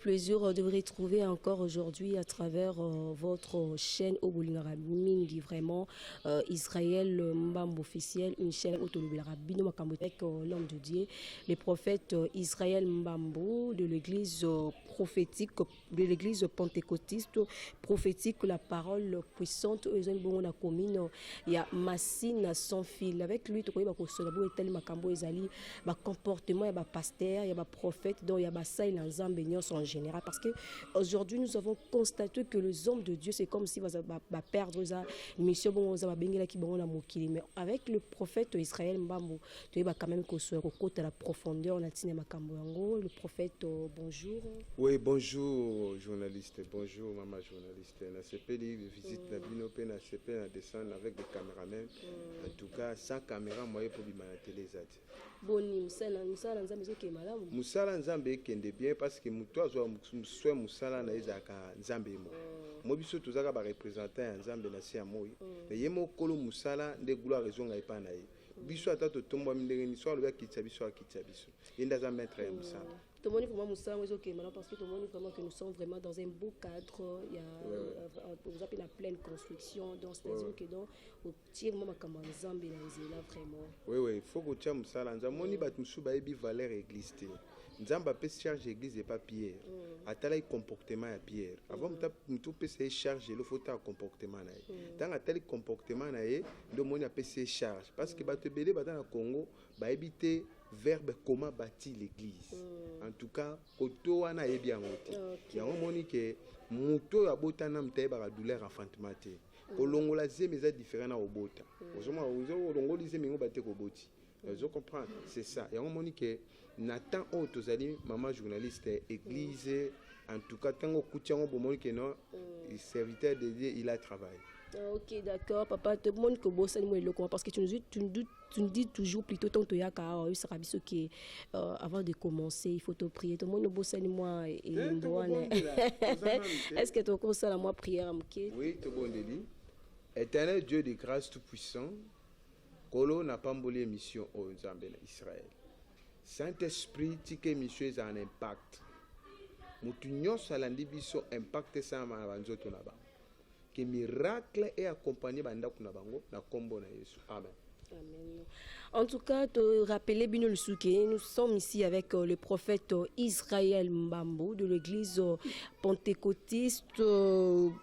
plaisir de vous retrouver encore aujourd'hui à travers votre chaîne Oboulingara Mingi, vraiment Israël Mbambo officiel, une chaîne Otolubela Bino Makambo avec l'homme de Dieu, le prophète Israël Mbambo de l'église prophétique, de l'église pentecôtiste prophétique, la parole puissante. Il y a Massine sans fil. Avec lui, tu connais le comportement, il y a pasteur, il y a prophète, donc il y a ça et en général. Parce qu'aujourd'hui, nous avons constaté que les hommes de Dieu, c'est comme si vous allez perdre sa mission. Mais avec le prophète Israël Mbambo, tu vas quand même à la profondeur. Le prophète, bonjour. Oui, bonjour journaliste, bonjour maman journaliste. Na CP visite la binope na CP na descendre avec des caméramans. En tout cas, sans caméra moi pour bima na télé zati. Boni musala nzambe zo ke malamu. Musala nzambe kende bien parce que muto azwa muswe musala na ezaka nzambe mo. Mo biso tozaka ba représenter nzambe na sia moi. Mais yemo kolo musala nde gloire ezonga epa na ye. Biso ata to tomba mindenge ni so le kitsa biso akitsa biso. Yenda za maître ya musala. Tout le monde vraiment musala moi zo ke malamu parce que tout le monde vraiment que nous sommes vraiment dans un beau cadre, il y a vous appelez la pleine construction dans c'est-à-dire que donc au tir mama kama nzambe na nzela vraiment. Oui, il faut que tu aies musala nzambe moni bat musuba ebi valeur église te. Nzamba peut charge église et pas Pierre. Atala comportement à Pierre. Avant mutu peut se charger le faut ta comportement na. Tant atali comportement na ye ndo moni peut se charge parce que bato belé bata na Congo ba ebité verbe comment bâtir l'église. En tout cas, koto wana yebi yangote. Yango moni ke muto ya botana mtaye ba douleur enfantement te. Kolongola zeme za différent na obota. Ozoma olongoli zeme ngo bate ko boti. Je comprends, c'est ça. Et on m'a dit que Nathan Otozali, maman journaliste, église, en tout cas, tant que Koutian Bomoni que non, serviteur de Dieu, il a travaillé. Ok, d'accord, papa, tout le monde que bosse moi le parce que tu nous dis toujours plutôt tant que yaka il sera biso qui avant de commencer, il faut te prier. Tout le monde bosse moi et est-ce que tu conseilles à moi prière à Mouké? Oui, tout bon délit. Éternel Dieu de grâce tout puissant. Kolo n'a pas mbolé mission au Nzambe na Israël. Saint-Esprit tike mission est un impact. Mutunyo salandi biso impact ça ma banzoto na ba. Que miracle est accompagné banda kuna bango na kombo na Yesu. Amen. Amen. En tout cas, te rappeler bien le souké, nous sommes ici avec le prophète Israël Mbambo de l'église pentecôtiste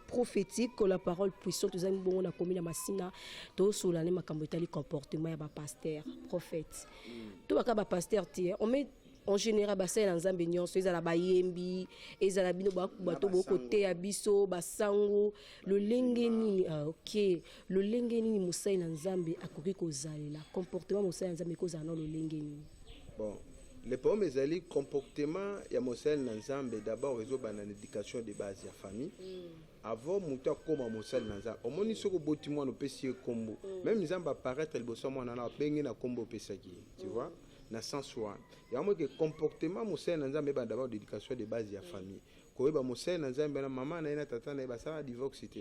prophétique, la parole puissante. Nous avons la commune de Massina, tout sur l'année Makambotali comportement, il y a pasteur, prophète. Tout le monde pasteur, on met en général basé dans un baignon so ezala bayembi ezala bino bato bokote ya biso basango le lengeni OK le lengeni musai na nzambe akoki kozalela comportement musai na nzambe kozala na le lengeni. Bon, le problème ezali comportement ya musai na nzambe d'abord résoudre na éducation de base ya famille. Avant muta koma musai na nzambe omoni soko boti mwana pesi kombo même nzambe apparaître le bosso mwana na bengi na kombo pesaki tu vois na sens wa ya mo que comportement musai na nzambe ba d'abord d'éducation de base ya famille ko ba musai na nzambe na mama na ina tata na ba ça divorce te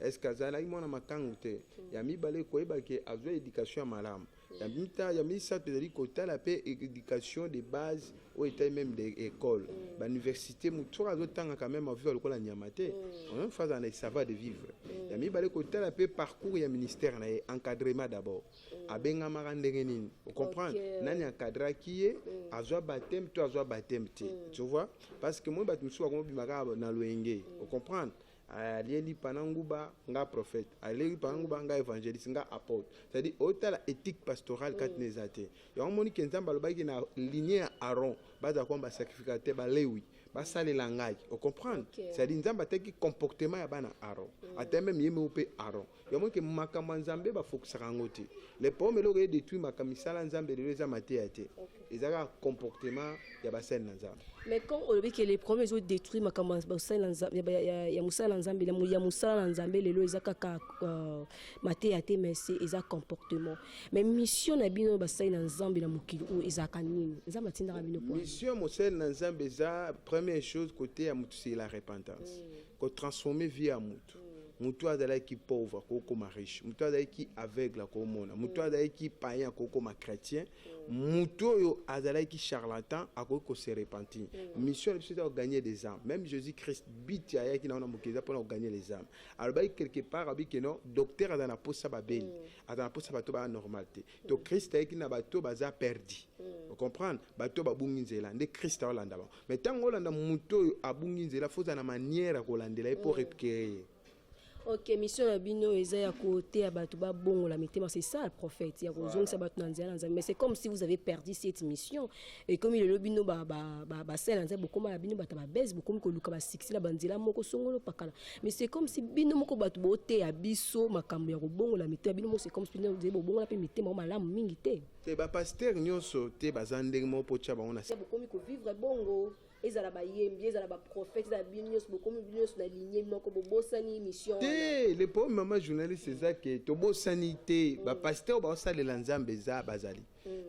est-ce que azala imona makangu te ya mi balé ko ba ke azwa éducation malam ya mita ya mi sa te dit ko tala pe éducation de base au état même des écoles ba université mutura azo tanga quand même vivre lokola nyamate on phase en savoir de vivre ya mi balé ko tala pe parcours ya ministère na encadrement d'abord abenga marandenge nini vous comprenez nani encadra qui est azwa baptême toi azwa baptême tu vois parce que moi batu so ko bimaka na loenge vous comprenez alieli pananguba nga prophète alieli pananguba nga évangéliste nga apôtre c'est-à-dire autant éthique pastorale kat nezate ya moni kenzamba lobaki na lignée Aaron baza komba sacrificateur ba lewi ba salela ngai vous comprenez c'est-à-dire nzamba teki comportement ya bana Aaron ata même yeme pe Aaron ya moni ke makamba nzambe ba fokusaka ngote les pommes lo re détruit makamisala nzambe le za matéate ezaka comportement ya ba sen nzambe. Mais quand on dit que les premiers ont détruit makamba basala nzambe ya musala nzambe ya musala nzambe lelo ezaka ka matéate mais c'est eza comportement mais mission na bino basala nzambe na mokili o ezaka nini nzambe tinda bino point mission musala nzambe za première chose côté ya mutu c'est la repentance ko transformer vie à mutu mutu azalaki pauvre akokoma riche, mutu azalaki aveugle akomona, mutu azalaki païen akokoma chrétien, mutu oyo azalaki charlatan akoki kose repentir. Mission na biso gagner des âmes. Même Jésus-Christ biti ayaki na mokeza pour gagner les âmes. Alors quelque part abi que non docteur azana posa ba beli, azana posa bato ba normalité. To Christ ayaki na bato baza perdu. Vous comprenez? Bato ba bungi nzela nde Christ olanda ba. Mais tango olanda mutu oyo abungi nzela faut na manière kolandela pour récupérer. Ok, mission ya bino eza ya côté ya bato ba bongo la mitema, c'est ça le prophète ya kozonga sa bato nanzela mais c'est comme si vous avez perdu cette mission et comme il le bino ba sel nanzela bokoma ya bino bata ba base bokomi ko luka ba six la banzela moko songolo pakala, mais c'est comme si bino moko bato bote ya biso makambo ya bongo la mitema bino c'est comme si bino zebo bongo la pe mitema malamu mingi te te ba pasteur nyonso te bazandenge mo po tcha bango na bokomi ko vivre bongo ezala ba yembi ezala ba prophète ezala binyos bokomi binyos na lignée moko bobosani mission le pauvre maman journaliste c'est ça que tobo sanité ba pasteur ba salela nzambe za bazali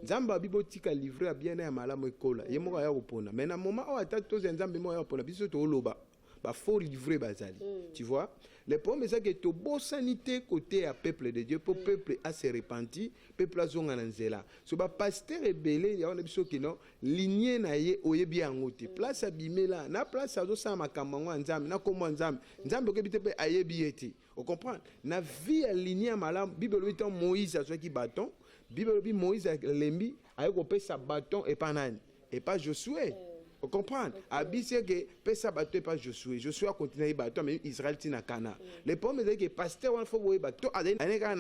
nzambe abibotika livrer bien na malamu ekola ye moko ya kopona mais na moment o atatu nzambe mo ya kopona biso to loba ba faut livrer bazali tu vois le problème c'est que tobo sanité côté à peuple de Dieu pour peuple à se repentir peuple a zonga nzela so ba pasteur rebelle ya on biso que non lignée na ye oyebi angote place abimela na place azo sa makambo nzambe na komo nzambe ko bité pe ayebi eti on comprend na vie alignée à malam bible bitan Moïse azo ki bâton bible bi Moïse lembi ayeko pesa bâton et pas nani et pas Josué. Vous comprenez? Abissé que pesa bateau pas Josué. Josué a continué bateau mais Israël tina Cana. Le problème c'est que pasteur on faut voir bateau a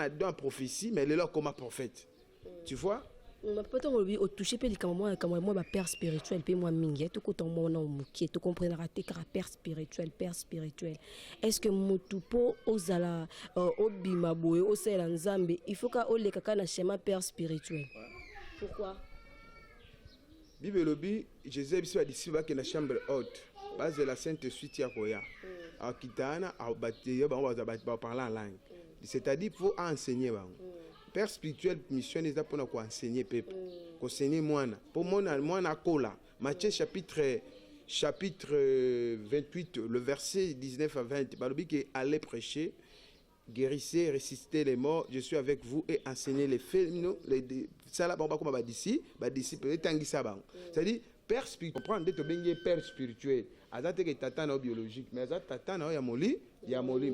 dans prophétie mais le leur comme prophète. Tu vois? Peut-être on au toucher pe comme moi ba père spirituel pe moi mingi tout côté moi na mukie tu comprendre raté car père spirituel. Est-ce que mutupo ozala obima boye osela nzambe il faut ka oleka kana schéma père spirituel. Pourquoi? Bible lobi Jésus biso a disciple qui na chambre haute base de la sainte suite ya koya akitana a bataille ba parler en langue c'est-à-dire faut enseigner ba père spirituel mission est pour na ko enseigner peuple ko enseigner moana pour moana kola Matthieu chapitre 28 le verset 19 à 20 balobi que allez prêcher guérissez, ressuscitez les morts, je suis avec vous et enseignez les faits. Ça là, comme on disciple, c'est-à-dire, père spirituel, comprendre d'être bien père spirituel. Azate que tata na biologique, mais azate tata na yamoli, yamoli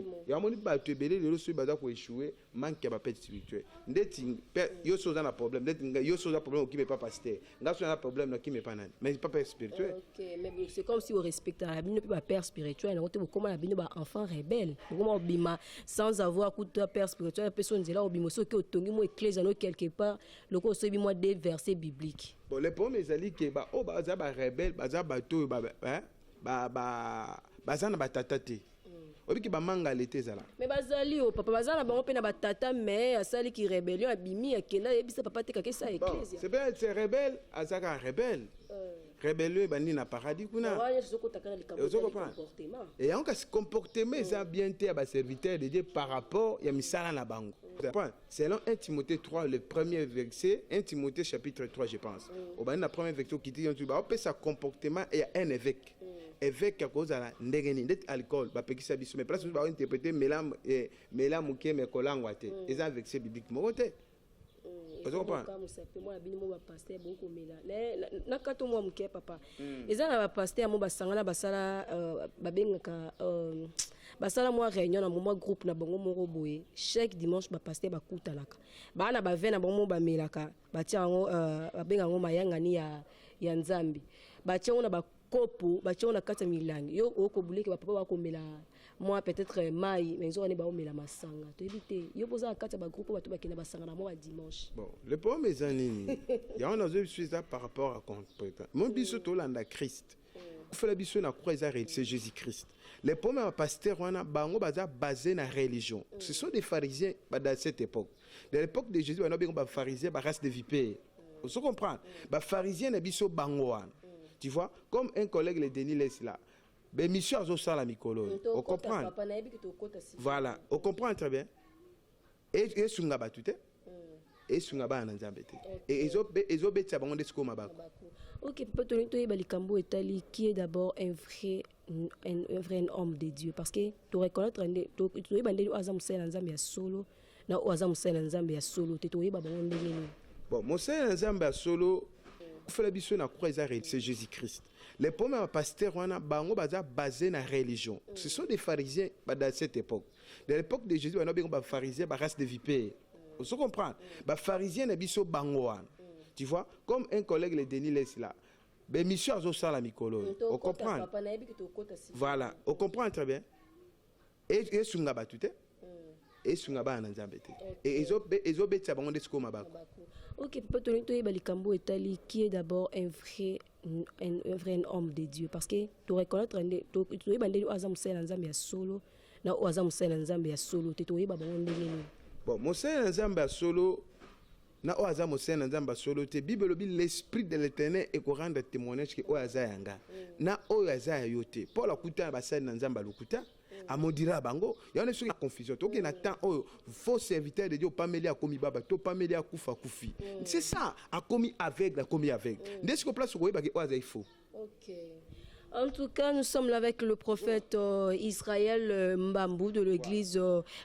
ba te belé le reçu baza ko échouer, manque ba père spirituel. Ndeti yo soza na problème, ndeti yo soza problème qui me pas pasteur. Ngaso na problème qui me pas nan, mais pas père spirituel. OK, mais c'est comme si on respecte la bino pas père spirituel, on te comment la bino ba enfant rebelle. Comment bima sans avoir coup de père spirituel, personne là obimo so que otongi mo éclaise no quelque part, le ko so bimo des versets bibliques. Bon, les problèmes c'est que ba o ba za ba rebelle, ba za ba to ba hein bazana batata te obiki bamanga lete zala mais bazali o papa bazana bango pe na batata mais asali ki rébellion abimi akenda yebisa papa te kake sa église c'est bien c'est rebelle azaka rebelle rébellion bandi na paradis kuna et on se comportement ça bien te ba serviteur de Dieu par rapport ya misala na bango selon 1 Timothée 3 le premier verset 1 Timothée chapitre 3 je pense au bani na premier verset qui dit tu ba sa comportement et un évêque évêque à cause de la ndengeni ndet alcool ba pekisa biso mais place ba interpréter melam muke me kolangwa te eza verset biblique mo te parce qu'on parle moi bino ba pasteur beaucoup mela na kato moi muke papa eza na ba pasteur mo basangana basala babengaka basala moi réunion na moment groupe na bango moko boye chaque dimanche ba pasteur bakutanaka bana ba vena bango ba melaka batia ngo babenga ngo mayangani ya nzambi batia ngo na ba kopo batia na kata milangi yo okobuleke ba papa bakomela moi peut-être mai mais ils ont ba omela masanga to éviter yo poza kata ba groupe bato bakina basanga na moi dimanche bon le problème est nini ya on a je suis ça par rapport à comprendre mon biso to landa Christ fait la biso na croix c'est Jésus-Christ les premiers pasteurs wana bango baza basé na religion ce sont des pharisiens dans cette époque de l'époque de Jésus on a bien ba pharisiens ba race de vipères vous comprenez ba pharisiens na biso bango wana. Tu vois, comme un collègue, le Denis laisse là. Mais mission à Zosala Mikolo. On comprend. Voilà, on comprend très bien. Et Sungaba tout est. Et Sungaba Nanzambete. Et ils ont bêté à Bango de Skoma Bako. Ok, papa Tonito Balikambo Etali, qui est d'abord un vrai un vrai homme de Dieu parce que tu reconnaître tu es bandé azam sel nzambe ya solo na azam sel nzambe ya solo te to yeba bango ndenge ni. Bon mosel nzambe ya solo fela biso na croix c'est Jésus-Christ. Les premiers pasteurs wana bango baza basé na religion. Ce sont des pharisiens dans cette époque. De l'époque de Jésus bana bengo ba pharisiens ba race de vipères. Vous comprenez? Ba pharisiens na biso bango wana. Tu vois comme un collègue le Denis laisse là. Ben mission azo sala mikolo. On comprend. Voilà, on comprend très bien. Et sunga batute. Et sunga ba nzambe te. Et ezo betsa bango desko mabako. OK, papa Tonito Balikambo Etali qui est d'abord un vrai homme de Dieu parce que tu reconnaître tu es bandé azam sel nzambe ya solo na azam sel nzambe ya solo te to yeba bango ndenge ni. Bon, mosel nzambe ya solo na o aza mosel nzamba solo te bible lobi l'esprit de l'éternel et ko rendre témoignage que o aza yanga na o aza yote Paul akuta ba sel nzamba lokuta amodira bango yone sur la confusion to ke na temps o faux serviteur de Dieu pas mêlé à komi baba to pas mêlé à kufa kufi c'est ça a commis aveugle a commis aveugle ndesi ko place ko yeba ke o aza il faut. OK. En tout cas, nous sommes là avec le prophète Israël Mbambou de l'église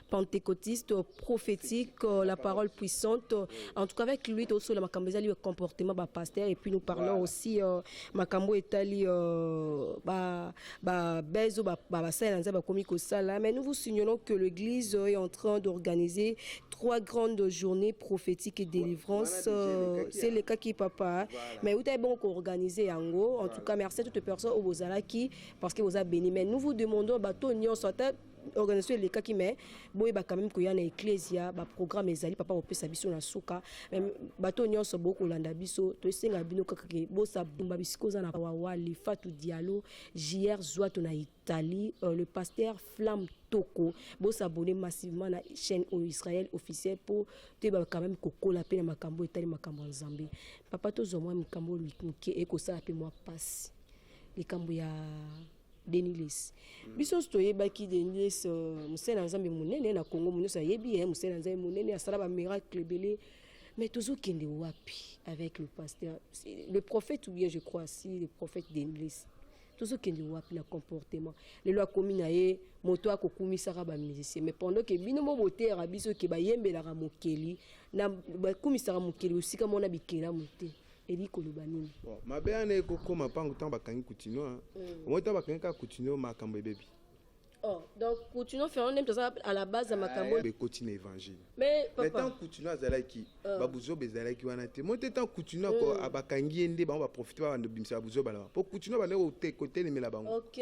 pentecôtiste prophétique, la parole puissante. En tout cas, avec lui, aussi, la Makambo Etali, le comportement du pasteur. Et puis, nous parlons aussi Makambo Etali, Bezo, mais nous vous signalons que l'église est en train d'organiser 3 grandes journées prophétiques et délivrance. C'est le cas qui papa. Mais vous avez bon organisé en gros. En tout cas, merci à toutes les personnes au parce que vous avez béni. Mais nous vous demandons, bateau n'y soit organiser les cas qui met bon et quand même qu'il y a une ecclésia programme ezali papa au pesa biso na suka même bateau n'y soit beaucoup landa biso to senga bino kakake bo sa bumba bisiko za na wawali fatu dialo JR Zouato na Italie le pasteur Flamme Toko bo s'abonner massivement na chaîne au Israël officielle pour te ba quand même koko la peine makambo Italie makambo nzambe papa to zo moi makambo lui ke e ko sa pe moi passe likambo ya Denilis biso toyebaki Denilis musena nzambe munene na Congo munosa yebi musena nzambe munene asala ba miracle belé mais tozo kende wapi avec le pasteur le prophète ou bien je crois si le prophète Denilis tozo kende wapi na comportement le loi commune ye moto akokumisaka ba musicien mais pendant que bino mo botera biso ke ba yembela ka mokeli na ba kumisaka mokeli usika mona bikela mote Eric Olubanini. Bon, ma béane koko ma pango tant bakangi continuer. Moi tant bakangi ka continuer ma kambo bébé. Oh, donc continuons faire on aime ça à la base à makambo. Mais continue évangile. Mais papa. Mais tant continuer azalaki babuzo bezalaki wana te. Moi tant continuer ko abakangi ndé ba profiter ba ndo bimisa babuzo bala. Pour continuer ba ne côté ne mela bango. OK.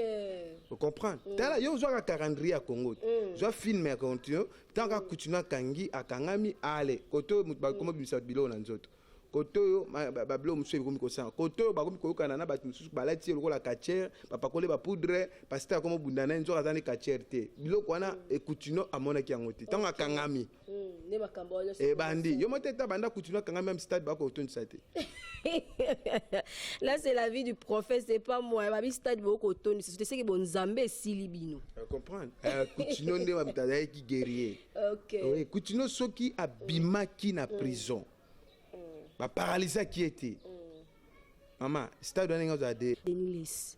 Vous comprenez? Tala yo zo ka calendrier à Congo. Zo film à continuer. Tant ka continuer kangi akangami ale. Koto ba komo bimisa bilo na nzoto. Koto bablo musu ekomi kosa koto bakomi koyokana na batu musu balati lokola kachere bapakole ba poudre pasteur komo bundana nzo azani kachere te biloko wana ekutino amona ki yango te tanga kangami ne makambo bandi yo moteta banda kutino kangami même stade bako otonisa te. Là c'est la vie du prophète c'est pas moi babi stade bako otonisa c'est ce que bon nzambe silibino comprendre kutino nde mabitaza ki guerrier. OK oui kutino soki abimaki na prison ba paralysé qui était maman stade on nga zade Denilis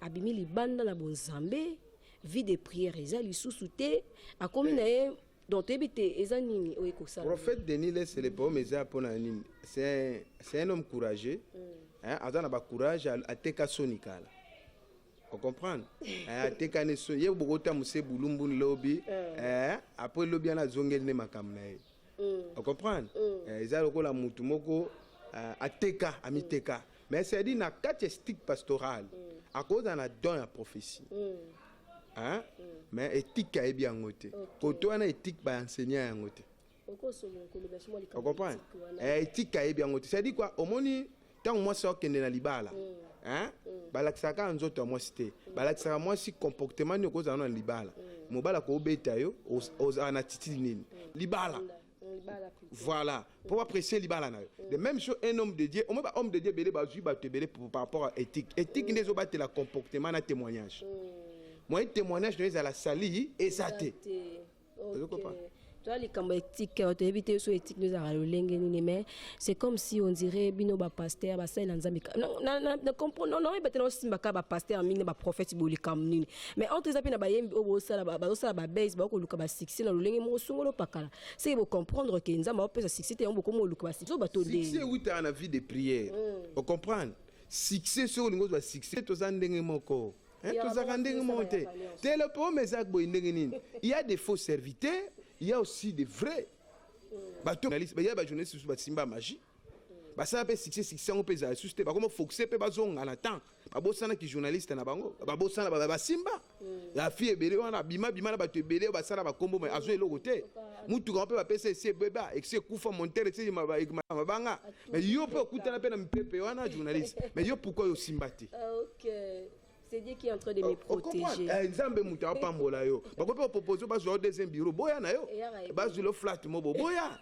abimi libanda na bonzambe vie de prière ezali susute akomi na ye donc ebite ezanini oyekosa prophète Denilis c'est le poème eza pona nini c'est un homme courageux hein azana ba courage à teka sonikala on comprend à teka ne so ye bogota muse bulumbu lobi après lobi ana zongeli ne makamna ye. On comprend? Ils ont la mutumoko ateka amiteka. Mais c'est dit na quatre stick pastoral à cause d'un don à prophétie. Hein? Mais éthique est bien ngoté. Koto ana éthique ba enseignant ngoté. On comprend? Éthique est bien ngoté. C'est dit quoi? Au moni tant moi ça kende na libala. Hein? Balakisaka nzoto moi cité. Balakisaka moi si comportement ni cause na libala. Mobala ko beta yo aux anatiti nini. Libala. Voilà, pour apprécier libala na. De même chose un homme de Dieu, on va homme de Dieu belé bazui ba te belé par rapport à éthique. Éthique n'est pas la comportement na témoignage. Moi témoignage de la sali et ça té. Toi, les camps éthiques, tu évites sur éthique, nous avons le mais c'est comme si on dirait bino ba pasteur, ba ça l'anzambi. Non, comprends non, il peut aussi ba pasteur, mine ba prophète boli kam nini. Mais entre ça na ba yembi obo ça ba base ba ko luka ba succès na lolenge mo sungolo pakala. C'est pour comprendre que nzamba ba pesa succès te on beaucoup mo luka ba succès ba to de. Succès oui tu as la vie de prière. On comprend. Succès sur le ba succès to za ndenge moko. Il y a des faux serviteurs, il y a aussi des vrais. Il y a des journalistes qui sont magie. Ça peut succès on peut assister comme foxer peut bazonga na temps babosana ki journaliste na bango babosana ba simba la fille ebele wana bima na bato ebele basala ba kombo mais azo eloko te mutu ko peut ba PCC beba et c'est kufa monter c'est mabanga mais yo peut kutana pe na mpepe wana journaliste mais yo pourquoi yo simba te. OK. C'est Dieu qui est en train de me protéger. Nzambe mutu apambola yo. Bako pe proposer ba zo deuxième bureau boya na yo. Ba zo le flat mobo boya.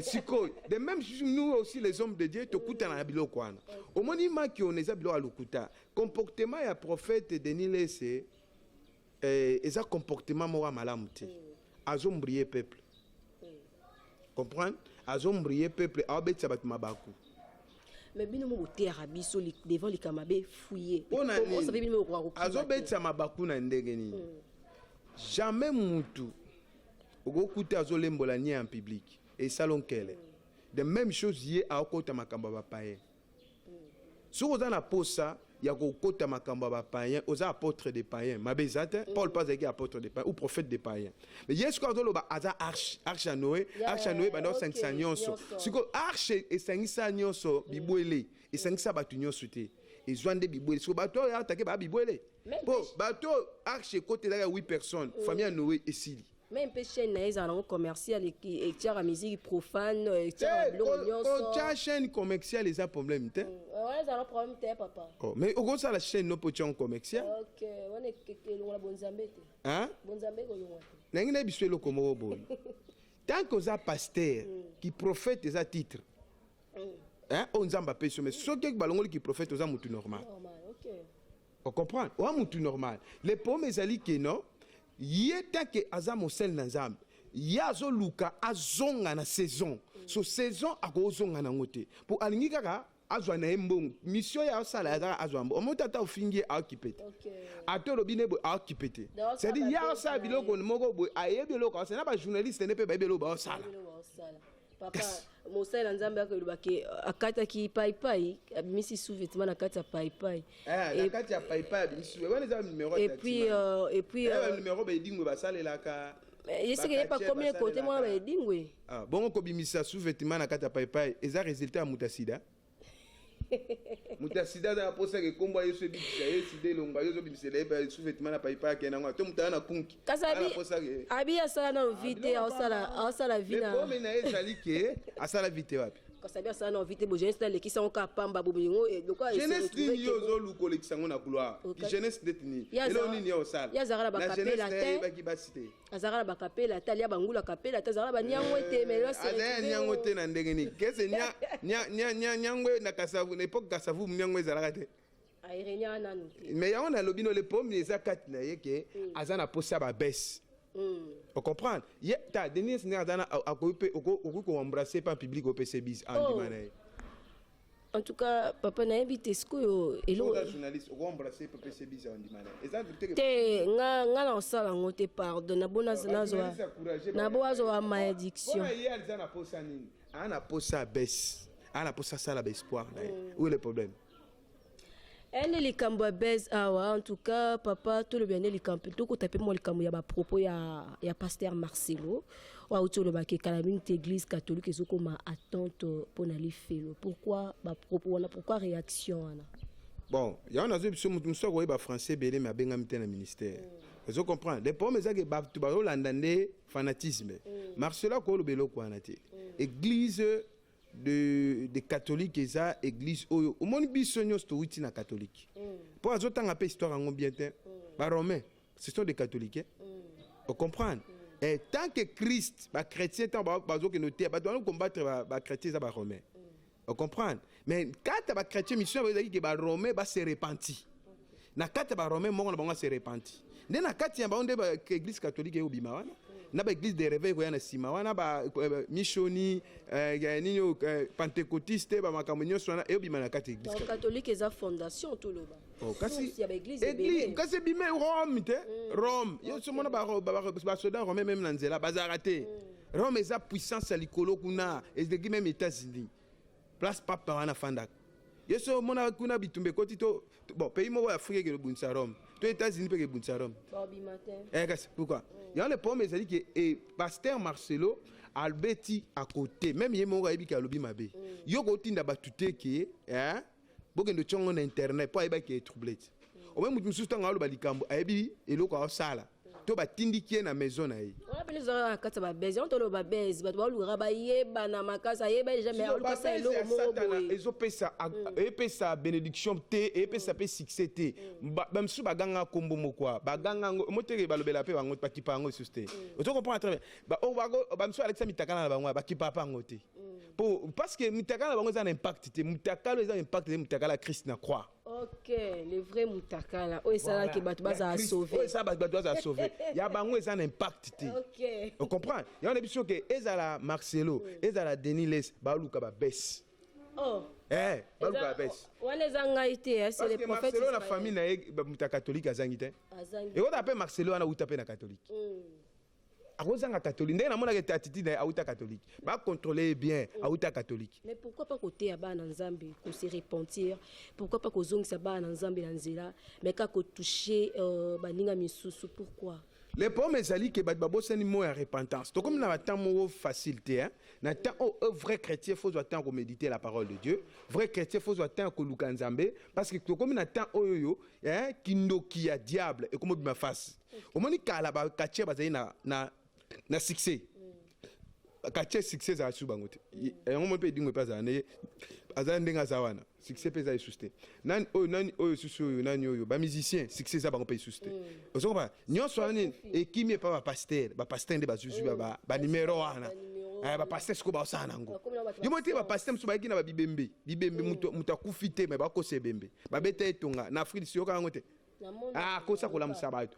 Siko. De même nous aussi les hommes de Dieu to kuta na biloko wana. Omoni maki on eza biloko alukuta. Comportement ya prophète Denis Lessé eza comportement mora malamu te. Azombrier peuple. Comprendre? Azombrier peuple abetsa bat mabaku. Mais bino mo terre biso devant les camabé fouillé. On ça fait bino ko azobetsa mabaku na ndenge nini. Jamais mutu ogokuta azolembola ni en public et salon kele. De même chose yé a okota makamba ba païen. Sur ozana posa ya kokota makamba ba païen, oza apôtre des païens. Mabezate Paul pas égé apôtre des païens ou prophète des païens. Mais yesko azolo ba aza arche à Noé bando 500 nyonso. Siko arche et 500 nyonso bibwele et 500 batu nyonso te. Et zwande bibwele. Siko bato ya attaquer ba bibwele. Po bato arche côté là 8 personnes, famille Noé et Sili. Même péché naïs en commercial et tiens la musique profane et tiens on tient chaîne commerciale les a problème te. Ouais, ça a problème te papa. Oh, mais au gros ça la chaîne no potion commercial. OK, on est que la bonzambe te. Hein? Bonzambe ko yonga. Nangina biswe lo komo boy. Tant que ça pasteur qui prophète des titres. Hein? On zamba péché mais ce que balongoli qui prophète aux amutu normal. Normal, OK. On comprend? Ou amutu normal. Les pommes ezali que non. Yeta ke azamo sel na nzambe yazo luka azonga na saison so saison akozonga na ngote pour alingi kaka azwa na embong mission ya sala ya azwa mbo omotata ofingi akipete atoro binebo akipete c'est dit ya sa biloko moko bo ayebi biloko c'est na ba journaliste ne pe ba biloko ba sala papa mosala nzambe akolobaki akataki paipai abimisi sous-vêtement na kati ya paipai na kati ya paipai abimisi wana eza numéro et puis numéro ba edingwe basalelaka yeseke ye pas combien côté moi ba edingwe bongo kobimisa sous-vêtement na kati ya paipai eza résultat ya mutasida mutasida za posa ke kombo yeso ebikisa yeside longba yeso bimisele ba sous-vêtement na paipai akena ngo to mutana kunki kasabi abi asala na vite asala vina le pomena ezali ke asala vite wapi kasabi asala na vite bo jeunesse na lekisa ngo kapamba bo bingo lokwa jeunesse ni yozo luko lekisa ngo na couloir jeunesse detini elo nini yo sala ya zara ba kapela te ba kibasite azara ba kapela ta lia bangula kapela ta zara ba nyango te melo se nyango te na ndenge ni kese nyango na kasavu na époque kasavu nyango ezalaka te airenya nanu te mais ya on a lobino le pomme les akati na yeke azana posa ba baisse. On comprend? Ta Denis Nerdana a coupé au embrasser par public au PC bis en tout cas papa na invité sko elo journaliste au embrasser par PC bis en dimana te nga na sala ngote pardon na bona zinazo na boazo wa malédiction ana posa nini ana posa baisse ana posa sala espoir où est le problème? Elle les cambo base en tout cas papa tout le bien les campo tout côté moi les cambo ya ba propos ya pasteur Marcelo wa autour ba ke kalamine église catholique ezoko ma attente pour aller faire pourquoi ba propos on a pourquoi réaction ana bon ya on a vu sur mutu so ba français belé mais benga mité na ministère vous comprenez les pommes ça que ba tu ba landande fanatisme Marcelo ko lo belo ko anate église de catholique eza église oyo au monde bisonyo stoiti na catholique pour azotanga pe histoire en bien te ba romain ce sont des catholiques on comprend et tant que Christ ba chrétien tant ba zo que noter ba doit combattre ba chrétien za ba romain on comprend mais quand ba chrétien mission ba dire que ba romain ba se repenti na kati ba romain mo na ba se repenti nde na kati ya ba onde ba église catholique yo bima wana na ba église de réveil ko yana sima wana ba missioni nino pentecôtiste ba makambo nyonso wana ebima na kati église catholique eza fondation tout loba kasi ya ba église kasi bime Rome te Rome yo so mona ba soda Rome même na nzela bazara te Rome eza puissance ya likolo kuna ezeki même États-Unis place papa wana fanda yo so mona kuna bitumbe koti to bon pays moko Afrique ke le bunsa Rome to États-Unis pe ke bunsa Rome Bobby matin kasi pourquoi il y a le problème ezali que pasteur Marcelo Alberti à côté même yé moko ayebi ka lobi mabe yo ko tinda batute ke hein bokendo tshongo na internet po ayeba ke troublé au même mutu mususu tanga lo balikambo ayebi eloko a sala to batindi kie na maison na ye on appelle ça kata ba bezi on to lo ba bezi ba to lu ba yeba na makasa yeba jamais on ko sa eloko moko ezo pesa epesa bénédiction te epesa pe succès te ba msu baganga kombo mokwa baganga moteke balobela pe bango pakipa yango suste ozo comprendre très bien ba o ba msu Alexa mitakana na bango bakipa pa ngo te parce que mitakana na bango za un impact te mitakalo za impact te mitakala Christ na croix. Ok, le vrai Mutakala. Oh, ça là qui bat baza à sauver. Oh, ça bat baza à sauver. Ya bango ça un impact. Ok. On comprend. Il y a une émission que ezala Marcelo, ezala Denis Les, ba luka ba baisse. Oh. Ba luka ba baisse. Wana zanga ité, c'est les prophètes. Marcelo la famille na muta catholique azangite. Azangi. Et on appelle Marcelo ana utape na catholique. Akozanga catholique ndenge namona ke attitude na auta catholique ba contrôler bien auta catholique. Mais pourquoi pas côté ya ba na Nzambe ko se repentir, pourquoi pas ko zongisa ba na Nzambe na nzela mais ka ko toucher baninga misusu pourquoi les problèmes ezali ke bat babosani mo ya repentance to comme na temps mo facilité hein na temps un vrai chrétien faut attendre ko méditer la parole de Dieu vrai chrétien faut attendre ko luka Nzambe parce que to comme na temps oyo hein kindoki ya diable et comme bima face au moni kala ba kache bazali na succès kache succès za subangote yango mo pe dingwe pas ane azana ndenga zawana succès pesa isuste nani oyo susu oyo nani oyo ba musicien succès za bango pe isuste ozo ba nyonso ani ekimi pa ba pasteur nde bazuzu ba numéro wana ba pasteur sko ba osana ngo yo mote ba pasteur musu ba kina ba bibembe muta kufite me ba ko sebembe ba beta etonga na Afrique si yoka ngote kosa kolamusa bato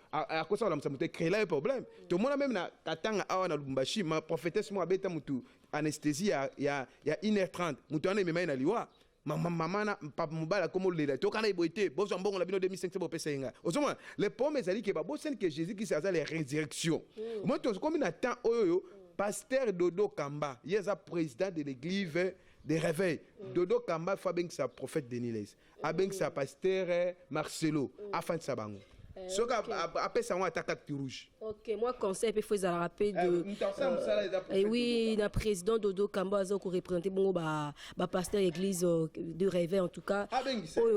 kosa kolamusa moto créer un problème to mona même na katanga awa na Lubumbashi ma prophétesse mo abeta mutu anesthésie ya 1h30 mutu ana mema na liwa mama na papa mobala comme lela to kana iboité bozo mbongo la bino 2500 bo pesa inga ozoma les promesses ali ke ba bosen que Jésus qui ça la résurrection moi to comme na temps oyo pasteur Dodo Kamba yeza président de l'église des réveils Dodo Kamba fabeng sa prophète Denis Les abeng sa pasteur Marcelo afin de sabango soka après ça on attaque rouge. OK, moi conseil peut faire rappeler de oui, la président Dodo Kamba zo ko représenter bon ba pasteur église de réveil en tout cas.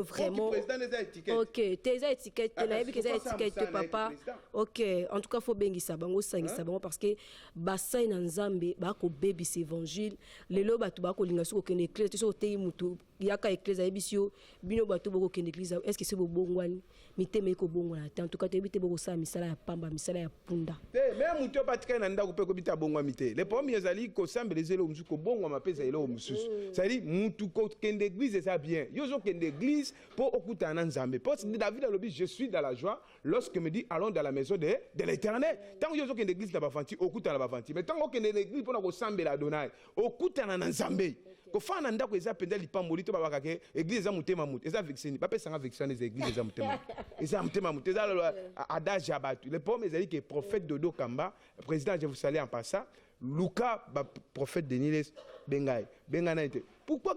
Vraiment. OK, tes étiquettes na yebi que ça étiquette papa. OK, en tout cas faut bengisa bango sangisa bango parce que basai na Nzambe ba ko baby évangile lelo batu ba ko linga so ko kende église so te mutu yaka église ayebisio bino batu boko kende église est-ce que c'est bo bongwani miteme ko bongwana en tout cas te bité boko sa misala ya pamba misala ya punda mais mutu patika na ndako pe ko bita bongwa mite les premiers ezali ko sambeleze lo musu ko bongwa mapeza elo mususu ça dit mutu ko kende église ça bien yo zo kende église pour okuta na Nzambe parce que David a lobi je suis dans la joie lorsque me dit allons dans la maison de l'Éternel tant yo zo kende église na bafanti okuta na bafanti mais tant ko kende église pour na ko sambela Adonai okuta na Nzambe ko fana ndako eza penda lipamboli to babaka ke église eza mutema mutu eza vexeni ba pesa nga vexeni eza église eza mutema eza mutema mutu eza adage abatu le problème ezali que prophète Dodo Kamba président je vous salue en passant Luka ba prophète Denis Les benga na été pourquoi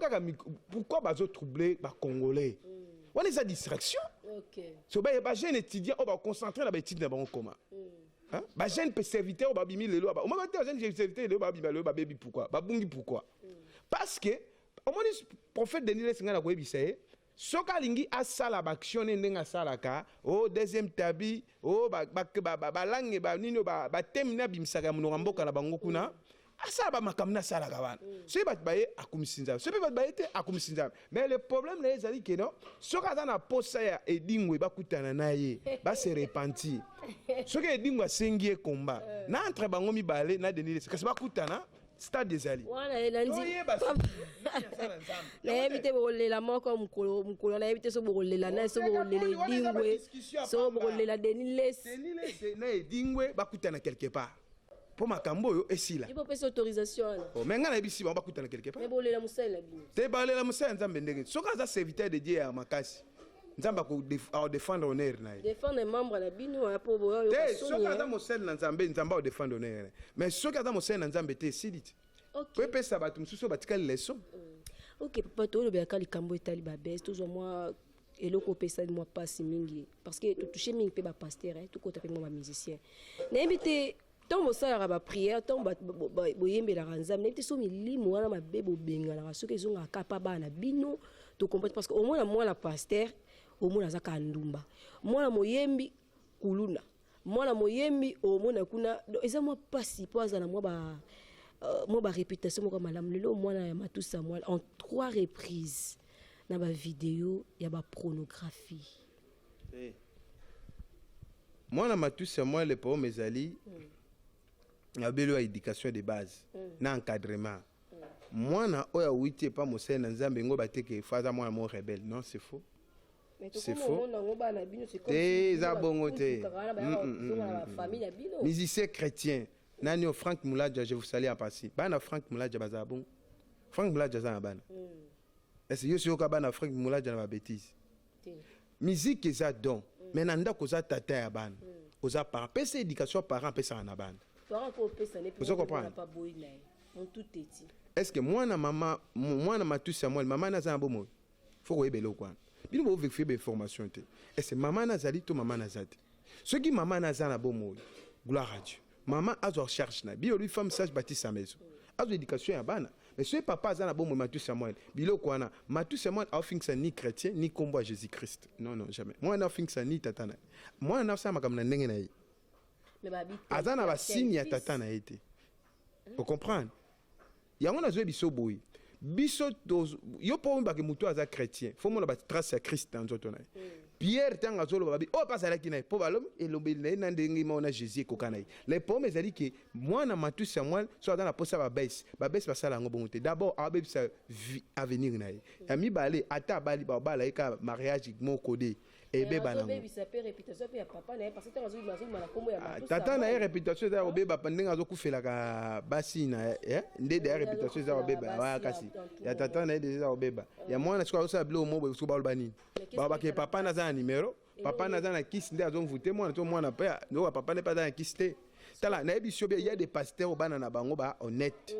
bazo troubler ba congolais on est à distraction OK so ba jeune étudiant on va concentrer la étude na bango comment hein ba jeune serviteur ba bimi lelo ba o mama te jeune serviteur lelo ba bima lelo ba baby pourquoi ba bungi pourquoi parce que au moins prophète Denis Les ngana ko ebisa soka lingi asala baction ndenga salaka o deuxième tabi o ba langue ba nino ba temina bimsaka munoko mboka na bango kuna asala ba makamna salaka bana so bat baye akumisinza so bat baye te akumisinza mais le problème là ezali que non soka na posa ya edingwe bakutana naye ba se repentir soka edingwa sengie combat na entre bango mibale na Denis Les kasi bakutana stade des alliés. Voilà, lundi. Na éviter de la mort comme mukolo na éviter so borole la na so borole dingwe so borole la Denis Les na dingwe bakutana quelque part. pour makambo yo esila il faut passer autorisation là oh mais ngana bisi ba bakutana quelque part mais bon la musala la bino te ba la musala nzambe ndenge soka za serviteur de Dieu ya makasi nzamba ko défendre honneur na défendre membre la bino pour boyo te soka za musala nzambe nzamba o défendre honneur mais soka za musala nzambe te siliti peut pesa batu mususu batikali leçon OK papa to le beka likambo etali ba best toujours moi eloko pesa moi passe mingi parce que tout toucher mingi pe ba pasteur tout côté pe moi musicien n'habite tant mosala ba prière tant boyembela nzambe n'habite so milimo wana mabebo bengana soki ezonga kapa bana bino to comprendre parce que au moins moi la pasteur au moins azaka ndumba moi moyembi kuluna moi moyembi au moins kuna eza moi pasi poza na moi ba réputation moi comme madame lelo moi na matusa moi en 3 reprises na ba vidéo ya ba pornographie moi na matusa moi les pauvres mesali ya belo éducation de base na encadrement moi na oya witi pas mo sena nzambe ngo bateke faza moi mon rebelle non c'est faux c'est faux te za bongo te musicien chrétien nani Franck Mouladia je vous salue en passant bana Franck Mouladia bazabon Franck Mouladia za bana est-ce que yo ka bana Franck Mouladia na ba bêtise musique eza don mais nanda ko za tata ya bana oza par pesa éducation parent pesa na bana vous comprenez est-ce que moi na maman moi na matusa moi maman na za bomo faut ko ebelo kwa bino bo vérifier be information te est-ce maman na zali to maman na zati ce qui maman na za na bomo gloire à Dieu maman a recherche na bio lui femme sage bâti sa maison a éducation ya bana mais ce papa za na bomo Matthieu Samuel bilo kwana Matthieu Samuel a fin ni chrétien ni combat Jésus Christ non non jamais moi na fin ni tatana moi na sa makam na ndenge na yi mais ba bité azana ba signe ya tatana été vous comprenez yango na zo biso boyi biso yo po mbake mutu aza chrétien faut mo na ba trace ya Christ dans nzoto na Pierre tanga zolo babi o pasala kina po balom elombe na ndenge mona Jésus ko kana les pommes ezali que moi na Matthieu Samuel so dans la posa ba baisse basala ngo bongote d'abord abe sa avenir na ya mi balé ata bali ba bala eka mariage mo kodé ebe bana tata na réputation za obeba pandenga zo kufela ka basi na nde de réputation za obeba wa kasi ya tata na de za obeba ya mwana siko so blo mo so ba bani ba ke papa na za numéro papa na za na kiss nde azo mvute mwana to mwana pa no papa ne pas dans kiss te tala na ebisio il y a des pasteurs bana na bango ba honnête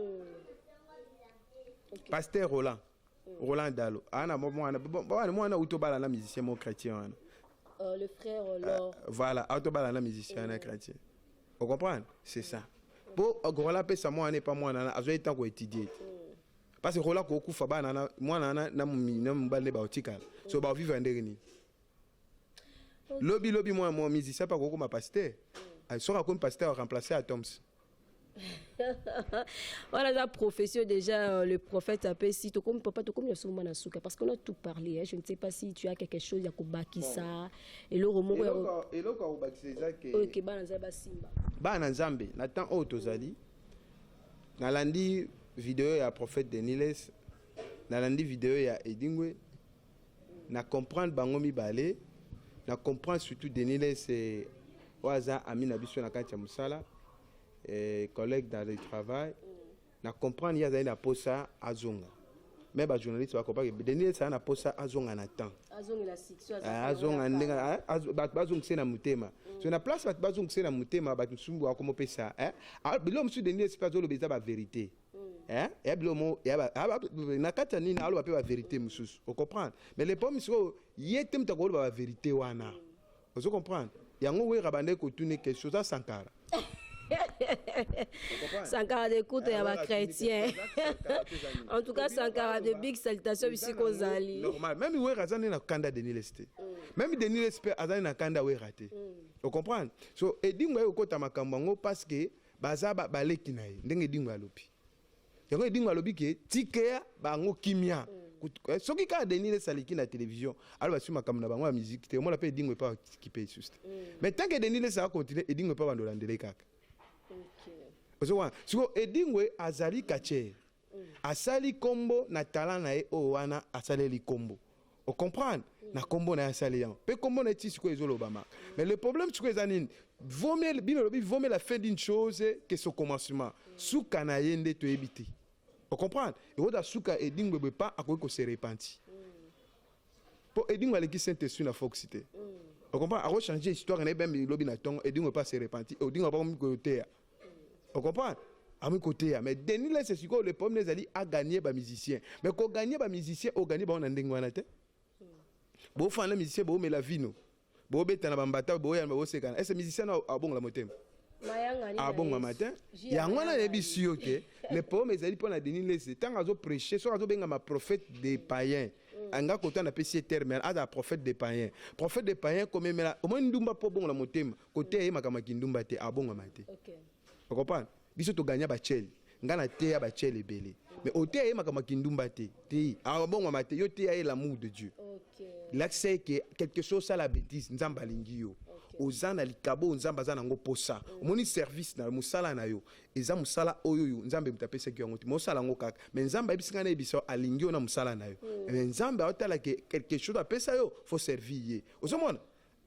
pasteur Roland Dalo ana mwana utobala na musicien mo chrétien le frère Laure voilà utobala na musicien na chrétien vous comprenez c'est ça pour Roland pesa moi n'est pas moi na azo étant ko étudier parce que Roland ko kufa bana na mwana na mbale ba otikala so ba vivre ndeni lobby moi musicien pas ko ma pasteur sera comme pasteur remplacé à Toms. Voilà la profession déjà le prophète appelle si tu comme papa tu comme souvent na souka parce qu'on a tout parlé je ne sais pas si tu as quelque chose ya kobaki ça et le romo et le ko baki ça que OK bana nzamba simba bana nzambe na temps otozali na landi vidéo ya prophète Deniles na landi vidéo ya Edingwe na comprendre bango mibale na comprendre surtout Deniles c'est waza amina biso na kati ya musala collègue dans le travail na comprendre ya na posa azonga mais ba journaliste ba comprendre que Deniles ça na posa azonga na temps azonga la section azonga ndenga bazonga sena mutema so na place bazonga sena mutema ba nsumbu akomo pesa bilo msu Deniles pas zo lo beza ba vérité et bilo mo ya na kati ni na alo ba pe ba vérité mususu vous comprendre mais les pommes so yetem ta ko ba vérité wana vous comprenez yango we rabande ko tune quelque chose à Sankara Sankara d'écoute ya ba chrétien en tout cas Sankara de big salutation bisiko zali normal même we razane na kanda Deniles te même Deniles pe azane na kanda we raté vous comprenez so edingwa yo kota makambo ngo parce que baza ba leki na ye ndenge edingwa lopi yango edingwa lobi ke tikeya bango kimia soki ka Deniles saliki na télévision alors basuma comme na bango ya musique te mo la pe edingwe pas qui paye juste mais tant que Deniles ça continue edingwe pas bando landele kaka OK so edingwe azali kache asali kombo na talent na e o wana asaleli kombo On comprend? Na combo na saliant. Pe combo na ti siko ezolo bama. Mais le problème siko ezanine, vaut mieux la fin d'une chose que son commencement. Souka na yende to ebité. On comprend? Et oda souka edingwe pas akoki ko se repentir. Pour edingwe le ki Saint-Esprit na foxité. On comprend? A changer histoire na ben lobi na tongo edingwe pas se repentir. Edingwe pas comme côté. On comprend? À mon côté, mais Denis là c'est ce que le problème les ali a gagné ba musicien. Mais qu'on gagne ba musicien, on gagne ba on ndenge wana te. Bo fa na musicien bo me la vie no. Bo beta na bambata bo ya bo sekana. Est-ce musicien a bon la motem? Ah bon ma matin. Ya ngwana yebi si OK. Le problème les ali pour na Denis là c'est tant azo prêcher, so azo benga ma prophète des païens. Anga kota na pesi terme a da prophète des païens. Prophète des païens comme mais là au moins ndumba po bon la motem. Côté yema kama kindumba te a bon ma matin. OK. Vous comprenez? Biso to gagner ba chel ngana te ya ba chel ebele mais ote ya makama kindumba te bon mate yo te ya l'amour de Dieu. OK, là c'est que quelque chose ça la bêtise nzamba lingi yo ozana likabo nzamba za nango posa omoni service na musala na yo eza musala oyo nzambe mutapesa ki yango musala ngo kaka mais nzamba ebisinga na ebiso alingi yo na musala na yo mais nzamba otala que quelque chose apesa yo faut servir ye ozomona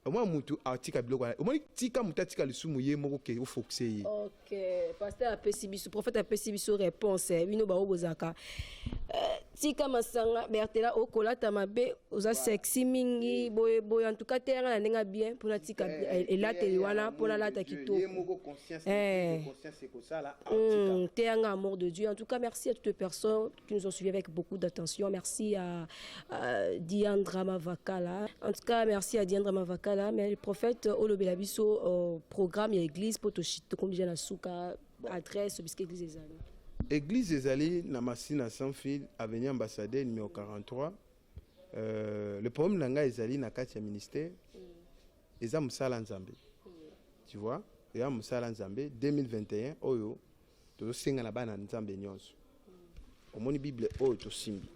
moi mutu atika biloko moi tika mutatika lisumu ye moko ke o foxé ye. OK, pasteur apesibiso prophète apesibiso réponse bino ba obozaka tika masanga bertela okolata mabe oza sexy mingi boy en tout cas terre na nenga bien pour la tika elate wana pour la lata kitoko ye moko conscience c'est comme ça là terre amour de Dieu. En tout cas merci à toutes les personnes qui nous ont suivis avec beaucoup d'attention. Merci à Diandra Mavakala. En tout cas merci à Diandra Mavakala. Mais le prophète Olobelabiso programme l'église pour te chiter comme déjà la souka adresse puisque l'église des Alliés. Église des Alliés na Massina sans fil avenue ambassadeur numéro 43. Le problème nanga ezali na kati ya ministère eza musala nzambe. Tu vois? Ya musala nzambe 2021 oyo to senga na bana nzambe nyonso. Omoni Bible oyo to simbi.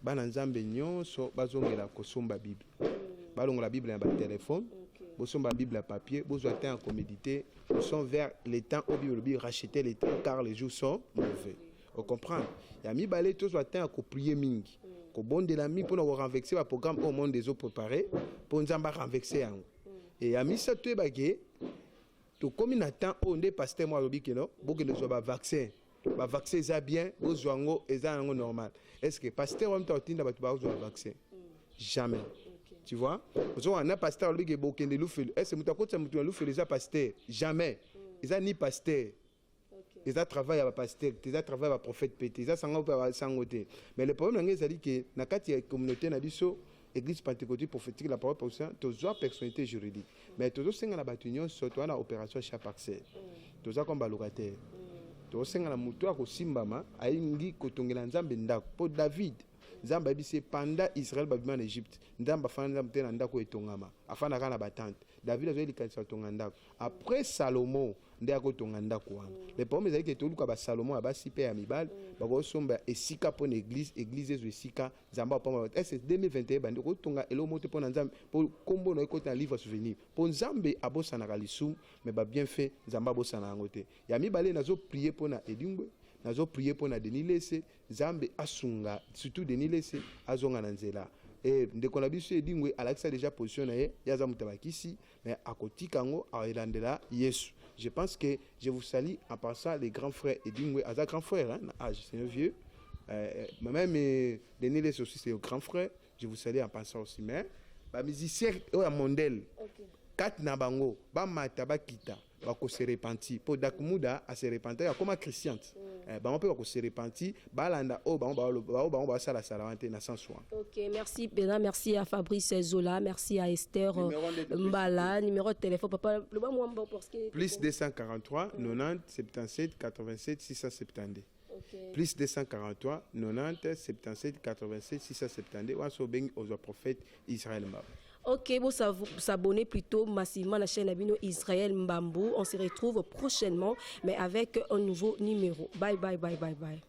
Bana nzambe nyonso bazongela kosomba Bible. Balongo la Bible na ba téléphone, bosomba la Bible à papier, besoin temps à méditer, nous sommes vers les temps où Bible racheter les temps car les jours sont mauvais. On comprend? Ya mi balé tous soit temps à prier mingi. Ko bon de la mi pour nous renverser le programme au monde des eaux préparés pour nous embarquer renverser yango. Et ya mi ça tu bagé to comme na temps on est pasteur moi lobi que non, beaucoup de ba vaccin. Ba vaccin ça bien, besoin ngo eza ngo normal. Est-ce que pasteur on t'a tinda ba tu ba vaccin? Jamais. Tu vois? On a pasteur qui est beaucoup de l'oufel. Est-ce que tu as dit que l'oufel est pasteur? Jamais. Ils ont ni pasteur. Ils ont travaillé à pasteur. Ils ont travaillé à prophète pété. Ils ont sangoté. Mais le problème c'est que dans la communauté nabiso église pentecôtiste prophétique la parole pour ça, tu as personnalité juridique. Mais tu as la bâtiment surtout en opération chaque parcelle. Tu as comme locataire. Tu as la mutua ko simbama aingi ko tongela nzambe ndako pour David. Nzamba bise pendant Israël babima en Égypte ndamba fanda mtena ndako etongama afana kana batante David azeli kanisa tonganda après Salomon ndako tonganda kwa le problème c'est que toluka ba Salomon aba sipe ya mibal bako somba esika pour église zo esika nzamba pa est 2021 bandi ko tonga elo moto pour nzambe pour kombo no ekota livre souvenir pour nzambe abosana kalisum mais ba bien fait nzamba abosana ngote ya mibale nazo prier pour na edingwe nazo prier pour na Denis Lese Zambe asunga surtout Denis Lese azonga na nzela et ndeko na biso edingwe Alexa déjà position na ye yaza mutabakisi mais akotika ngo alandela Yesu. Je pense que je vous salue en passant les grands frères edingwe aza grand frère hein âge c'est un vieux même Denis Lese aussi c'est un grand frère. Je vous salue en passant aussi mais ba musicien o ya mondel kat na bango ba mata ba kita va se repentir pour dakumuda à se repentir comme chrétien on peut se repentir balanda o ba sala salawante na sans soin. OK, merci Bena, merci à Fabrice Zola, merci à Esther Mbala, numéro de téléphone papa le ba moi parce que plus 243 90 77 87 672. Plus 243 90 77 87 672 wa so beng aux prophètes Israël Mbambo. OK, vous s'abonner plutôt massivement à la chaîne Abino Israël Mbambo. On se retrouve prochainement, mais avec un nouveau numéro. Bye, bye, bye, bye, bye.